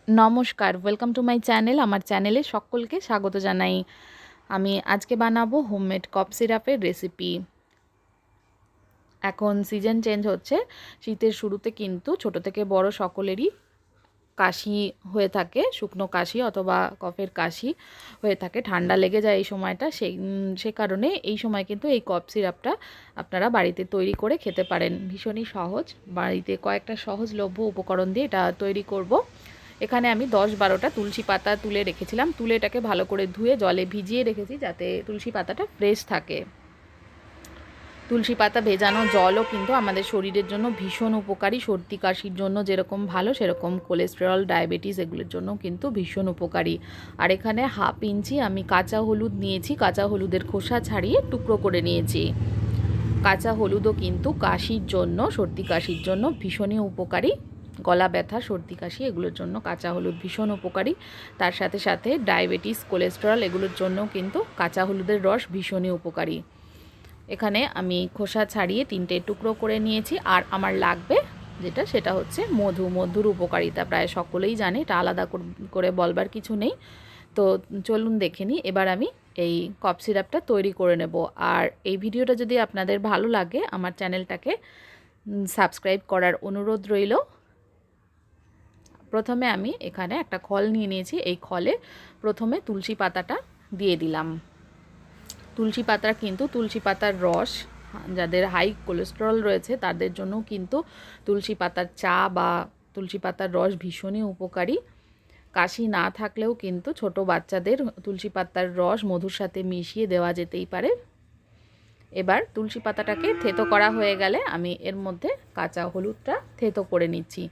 নমস্কার, welcome to my channel. আমার চ্যানেলে সকলকে স্বাগত জানাই। আমি আজকে বানাবো হোমমেড কফ সিরাপের রেসিপি। এখন সিজন চেঞ্জ হচ্ছে, শীতের শুরুতে কিন্তু ছোট থেকে বড় সকলেরই কাশি হয়ে থাকে, শুকনো কাশি অথবা কফের কাশি হয়ে থাকে, ঠান্ডা লেগে যায় এই সময়টা। সে কারণে এই সময় কিন্তু এই কফ সিরাপটা আপনারা বাড়িতে তৈরি করে খেতে পারেন। ভীষণই সহজ, বাড়িতে কয়েকটা সহজলভ্য উপকরণ দিয়ে এটা তৈরি করব। এখানে আমি 10-12টা তুলসী পাতা তুলে রেখেছিলাম, তুলে এটাকে ভালো করে ধুয়ে জলে ভিজিয়ে রেখেছি যাতে তুলসী পাতাটা ফ্রেশ থাকে। তুলসী পাতা ভেজানো জলও কিন্তু আমাদের শরীরের জন্য ভীষণ উপকারী। সর্দি কাশির জন্য যেরকম ভালো, সেরকম কোলেস্টেরল, ডায়াবেটিস এগুলোর জন্য কিন্তু ভীষণ উপকারী। আর এখানে 1/2 ইঞ্চি আমি কাঁচা হলুদ নিয়েছি, কাঁচা হলুদের খোসা ছাড়িয়ে টুকরো করে নিয়েছি। কাঁচা হলুদও কিন্তু কাশির জন্য, সর্দি কাশির জন্য ভীষণই উপকারী। গলা ব্যথা, সর্দি কাশি এগুলোর জন্য কাঁচা হলুদ ভীষণ উপকারী। তার সাথে সাথে ডায়াবেটিস, কোলেস্টেরল এগুলোর জন্য কিন্তু কাঁচা হলুদের রস ভীষণই উপকারী। এখানে আমি খোসা ছাড়িয়ে 3টে টুকরো করে নিয়েছি। আর আমার লাগবে যেটা, সেটা হচ্ছে মধু। মধুর উপকারিতা প্রায় সকলেই জানে, এটা আলাদা করে বলবার কিছু নেই। তো চলুন দেখে নিই এবার আমি এই কফ সিরাপটা তৈরি করে নেব। আর এই ভিডিওটা যদি আপনাদের ভালো লাগে, আমার চ্যানেলটাকে সাবস্ক্রাইব করার অনুরোধ রইল। প্রথমে আমি এখানে একটা খল নিয়ে নিয়েছি, এই খলে প্রথমে তুলসী পাতাটা দিয়ে দিলাম। তুলসী পাতা কিন্তু তুলসী পাতার রস, যাদের হাই কোলেস্টেরল রয়েছে তাদের জন্য কিন্তু তুলসী পাতার চা বা তুলসী পাতার রস ভীষণই উপকারী। কাশি না থাকলেও কিন্তু ছোট বাচ্চাদের তুলসী পাতার রস মধুর সাথে মিশিয়ে দেওয়া যেতেই পারে। এবার তুলসী পাতাটাকে থেতো করা হয়ে গেলে আমি এর মধ্যে কাঁচা হলুদটা থেতো করে নিচ্ছি।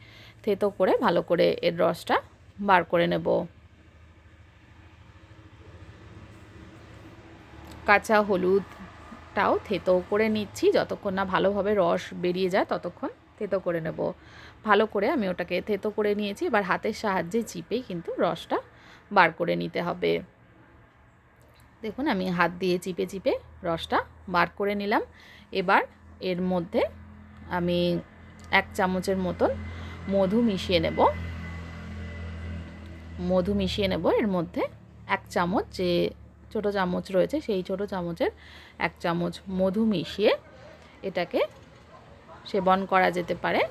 থেতো করে ভালো করে এর রসটা বার করে নেব। কাঁচা হলুদটাও থেতো করে নিচ্ছি, যতক্ষণ না ভালোভাবে রস বেরিয়ে যায় ততক্ষণ থেতো করে নেব। ভালো করে আমি ওটাকে থেতো করে নিয়েছি। এবার হাতের সাহায্যে চিপেই কিন্তু রসটা বার করে নিতে হবে। দেখুন আমি হাত দিয়ে চিপে চিপে রসটা বার করে নিলাম। এবার এর মধ্যে আমি 1 চামচের মতন মধু মিশিয়ে নেব। মধু মিশিয়ে নেব এর মধ্যে 1 চামচ, যে ছোটো চামচ রয়েছে সেই ছোটো চামচের 1 চামচ মধু মিশিয়ে এটাকে সেবন করা যেতে পারে।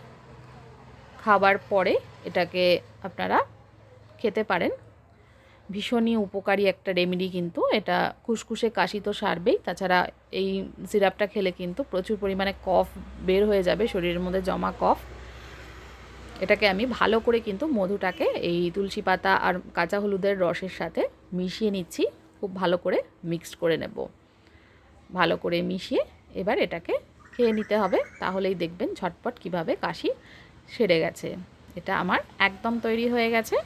খাবার পরে এটাকে আপনারা খেতে পারেন। ভীষণই উপকারী একটা রেমেডি কিন্তু এটা। খুসখুসে কাশি তো সারবেই, তাছাড়া এই সিরাপটা খেলে কিন্তু প্রচুর পরিমাণে কফ বের হয়ে যাবে, শরীরের মধ্যে জমা কফ। এটাকে আমি ভালো করে কিন্তু মধুটাকে এই তুলসী পাতা আর কাঁচা হলুদের রসের সাথে মিশিয়ে নিচ্ছি। খুব ভালো করে মিক্সড করে নেব। ভালো করে মিশিয়ে এবার এটাকে খেয়ে নিতে হবে, তাহলেই দেখবেন ঝটপট কিভাবে কাশি সেরে গেছে। এটা আমার একদম তৈরি হয়ে গেছে।